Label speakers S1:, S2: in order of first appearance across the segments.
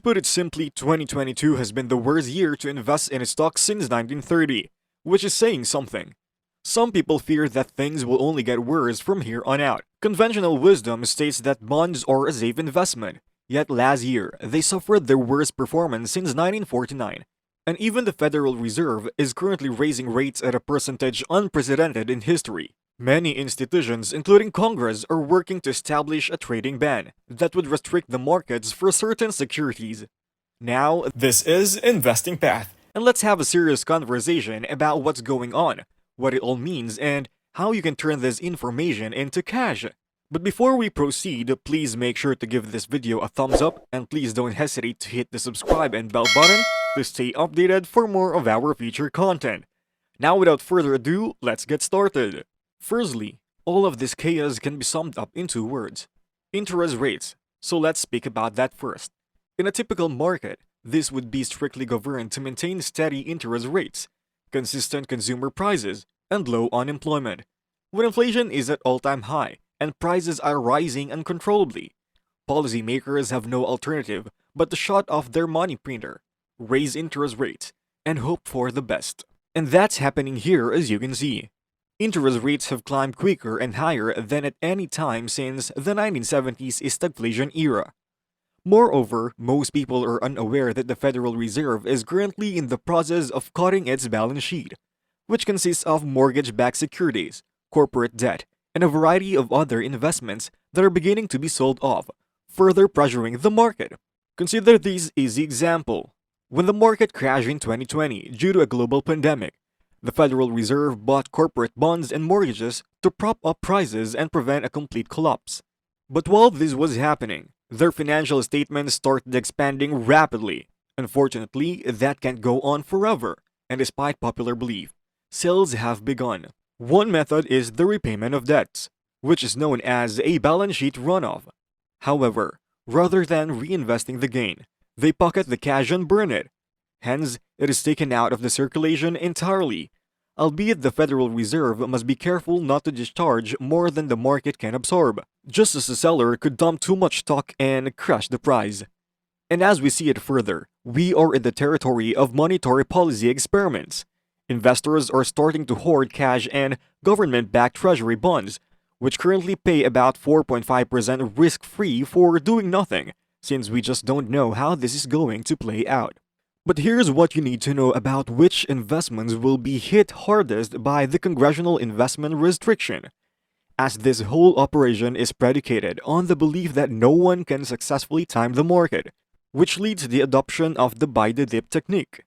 S1: put it simply, 2022 has been the worst year to invest in stocks since 1930, which is saying something. Some people fear that things will only get worse from here on out. Conventional wisdom states that bonds are a safe investment, yet last year, they suffered their worst performance since 1949. And even the Federal Reserve is currently raising rates at a percentage unprecedented in history. Many institutions, including Congress, are working to establish a trading ban that would restrict the markets for certain securities. Now, this is Investing Path, and let's have a serious conversation about what's going on, what it all means, and how you can turn this information into cash. But before we proceed, please make sure to give this video a thumbs up, and please don't hesitate to hit the subscribe and bell button to stay updated for more of our future content. Now, without further ado, let's get started. Firstly, all of this chaos can be summed up in two words: interest rates. So let's speak about that first. In a typical market, this would be strictly governed to maintain steady interest rates, consistent consumer prices, and low unemployment. When inflation is at all-time high and prices are rising uncontrollably, policymakers have no alternative but to shut off their money printer, raise interest rates, and hope for the best. And that's happening here, as you can see. Interest rates have climbed quicker and higher than at any time since the 1970s stagflation era. Moreover, most people are unaware that the Federal Reserve is currently in the process of cutting its balance sheet, which consists of mortgage-backed securities, corporate debt, and a variety of other investments that are beginning to be sold off, further pressuring the market. Consider this easy example. When the market crashed in 2020 due to a global pandemic, the Federal Reserve bought corporate bonds and mortgages to prop up prices and prevent a complete collapse. But while this was happening, their financial statements started expanding rapidly. Unfortunately, that can't go on forever, and despite popular belief, sales have begun. One method is the repayment of debts, which is known as a balance sheet runoff. However, rather than reinvesting the gain, they pocket the cash and burn it. Hence, it is taken out of the circulation entirely, albeit the Federal Reserve must be careful not to discharge more than the market can absorb, just as a seller could dump too much stock and crush the price. And as we see it further, we are in the territory of monetary policy experiments. Investors are starting to hoard cash and government-backed treasury bonds, which currently pay about 4.5% risk-free for doing nothing, since we just don't know how this is going to play out. But here's what you need to know about which investments will be hit hardest by the Congressional investment restriction, as this whole operation is predicated on the belief that no one can successfully time the market, which leads to the adoption of the buy-the-dip technique.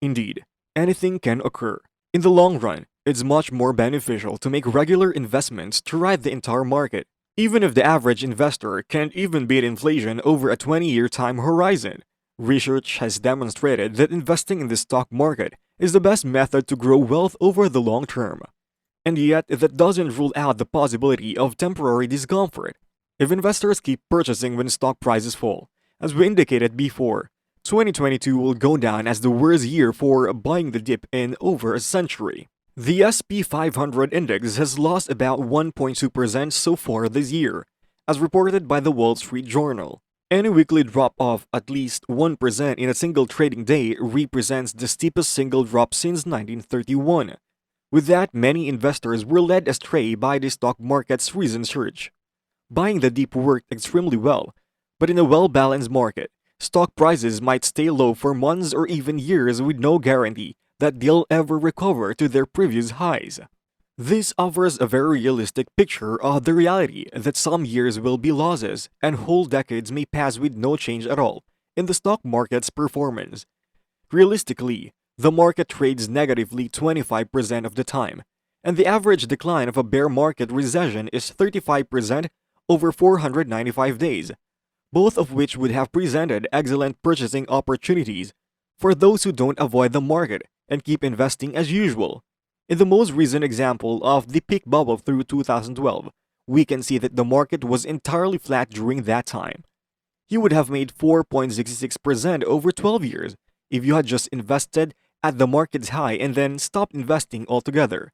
S1: Indeed, anything can occur. In the long run, it's much more beneficial to make regular investments to ride the entire market, even if the average investor can't even beat inflation over a 20-year time horizon. Research has demonstrated that investing in the stock market is the best method to grow wealth over the long term. And yet, that doesn't rule out the possibility of temporary discomfort. If investors keep purchasing when stock prices fall, as we indicated before, 2022 will go down as the worst year for buying the dip in over a century. The S&P 500 index has lost about 1.2% so far this year, as reported by the Wall Street Journal. Any weekly drop of at least 1% in a single trading day represents the steepest single drop since 1931. With that, many investors were led astray by the stock market's recent surge. Buying the dip worked extremely well, but in a well-balanced market, stock prices might stay low for months or even years with no guarantee that they'll ever recover to their previous highs. This offers a very realistic picture of the reality that some years will be losses and whole decades may pass with no change at all in the stock market's performance. Realistically, the market trades negatively 25% of the time, and the average decline of a bear market recession is 35% over 495 days, both of which would have presented excellent purchasing opportunities for those who don't avoid the market and keep investing as usual. In the most recent example of the peak bubble through 2012, we can see that the market was entirely flat during that time. You would have made 4.66% over 12 years if you had just invested at the market's high and then stopped investing altogether.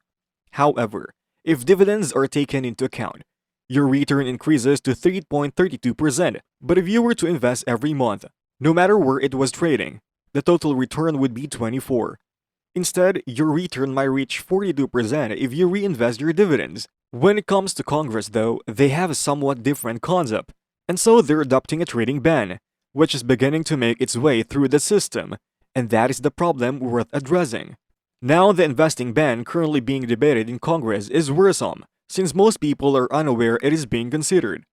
S1: However, if dividends are taken into account, your return increases to 3.32%. But if you were to invest every month, No matter where it was trading, the total return would be 24. Instead, your return might reach 42% if you reinvest your dividends. When it comes to Congress, though, they have a somewhat different concept, and so they're adopting a trading ban, which is beginning to make its way through the system, and that is the problem worth addressing. Now, the investing ban currently being debated in Congress is worrisome, since most people are unaware it is being considered.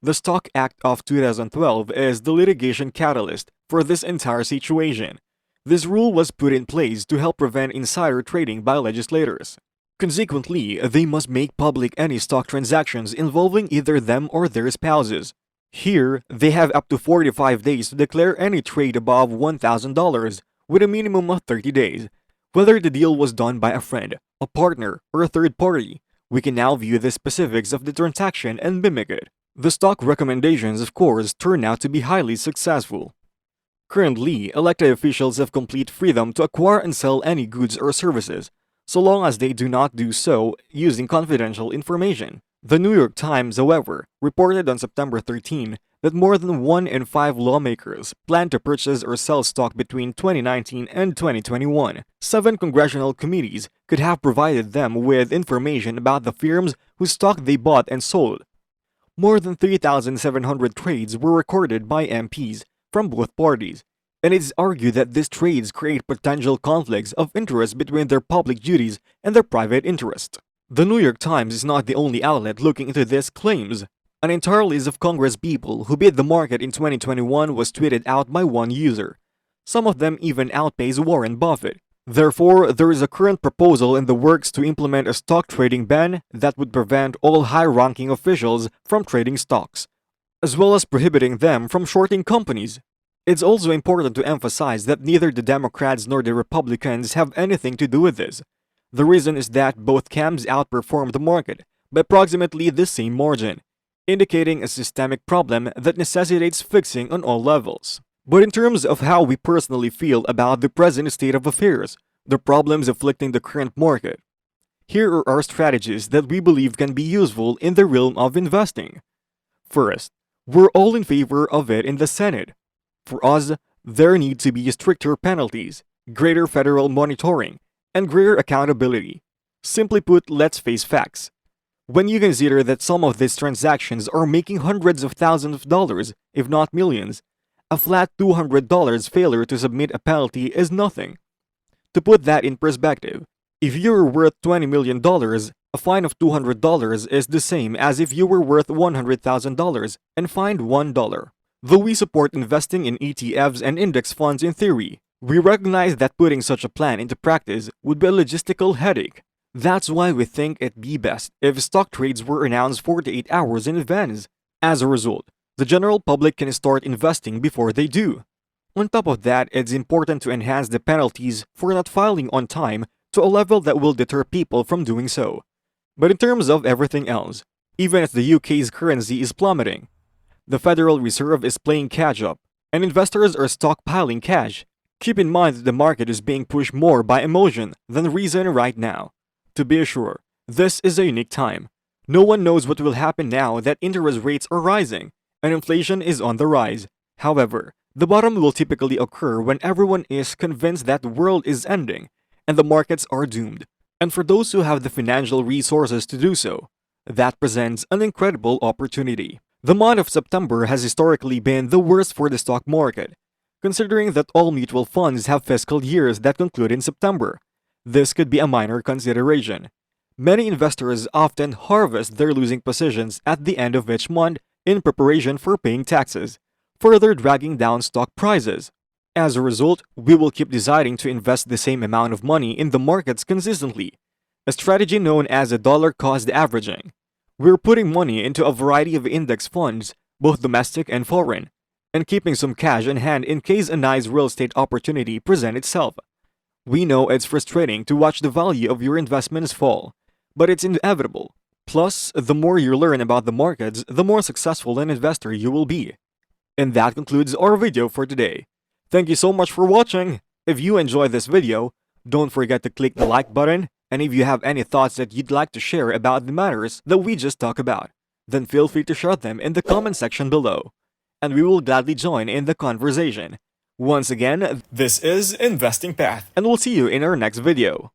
S1: The Stock Act of 2012 is the litigation catalyst for this entire situation. This rule was put in place to help prevent insider trading by legislators. Consequently, they must make public any stock transactions involving either them or their spouses. Here, they have up to 45 days to declare any trade above $1,000, with a minimum of 30 days. Whether the deal was done by a friend, a partner, or a third party, we can now view the specifics of the transaction and mimic it. The stock recommendations, of course, turn out to be highly successful. Currently, elected officials have complete freedom to acquire and sell any goods or services, so long as they do not do so using confidential information. The New York Times, however, reported on September 13 that more than 1 in 5 lawmakers plan to purchase or sell stock between 2019 and 2021. 7 congressional committees could have provided them with information about the firms whose stock they bought and sold. More than 3,700 trades were recorded by MPs from both parties, and it is argued that these trades create potential conflicts of interest between their public duties and their private interest. The New York Times is not the only outlet looking into these claims. An entire list of Congress people who beat the market in 2021 was tweeted out by one user. Some of them even outpace Warren Buffett. Therefore, there is a current proposal in the works to implement a stock trading ban that would prevent all high-ranking officials from trading stocks, as well as prohibiting them from shorting companies. It's also important to emphasize that neither the Democrats nor the Republicans have anything to do with this. The reason is that both camps outperformed the market by approximately the same margin, indicating a systemic problem that necessitates fixing on all levels. But in terms of how we personally feel about the present state of affairs, the problems afflicting the current market, here are our strategies that we believe can be useful in the realm of investing. First, we're all in favor of it in the Senate. For us, there need to be stricter penalties, greater federal monitoring, and greater accountability. Simply put, let's face facts. When you consider that some of these transactions are making hundreds of thousands of dollars, if not millions, a flat $200 failure to submit a penalty is nothing. To put that in perspective, if you're worth $20 million, a fine of $200 is the same as if you were worth $100,000 and fined $1. Though we support investing in ETFs and index funds in theory, we recognize that putting such a plan into practice would be a logistical headache. That's why we think it'd be best if stock trades were announced 48 hours in advance. As a result, the general public can start investing before they do. On top of that, it's important to enhance the penalties for not filing on time to a level that will deter people from doing so. But in terms of everything else, even as the UK's currency is plummeting, the Federal Reserve is playing catch-up, and investors are stockpiling cash. Keep in mind that the market is being pushed more by emotion than reason right now. To be sure, this is a unique time. No one knows what will happen now that interest rates are rising, and inflation is on the rise. However, the bottom will typically occur when everyone is convinced that the world is ending, and the markets are doomed. And for those who have the financial resources to do so, that presents an incredible opportunity. The month of September has historically been the worst for the stock market, considering that all mutual funds have fiscal years that conclude in September. This could be a minor consideration. Many investors often harvest their losing positions at the end of each month in preparation for paying taxes, further dragging down stock prices. As a result, we will keep deciding to invest the same amount of money in the markets consistently, a strategy known as a dollar cost averaging. We're putting money into a variety of index funds, both domestic and foreign, and keeping some cash in hand in case a nice real estate opportunity presents itself. We know it's frustrating to watch the value of your investments fall, but it's inevitable. Plus, the more you learn about the markets, the more successful an investor you will be. And that concludes our video for today. Thank you so much for watching. If you enjoyed this video, don't forget to click the like button, and if you have any thoughts that you'd like to share about the matters that we just talked about, then feel free to share them in the comment section below. and we will gladly join in the conversation. Once again, this is Investing Path, and we'll see you in our next video.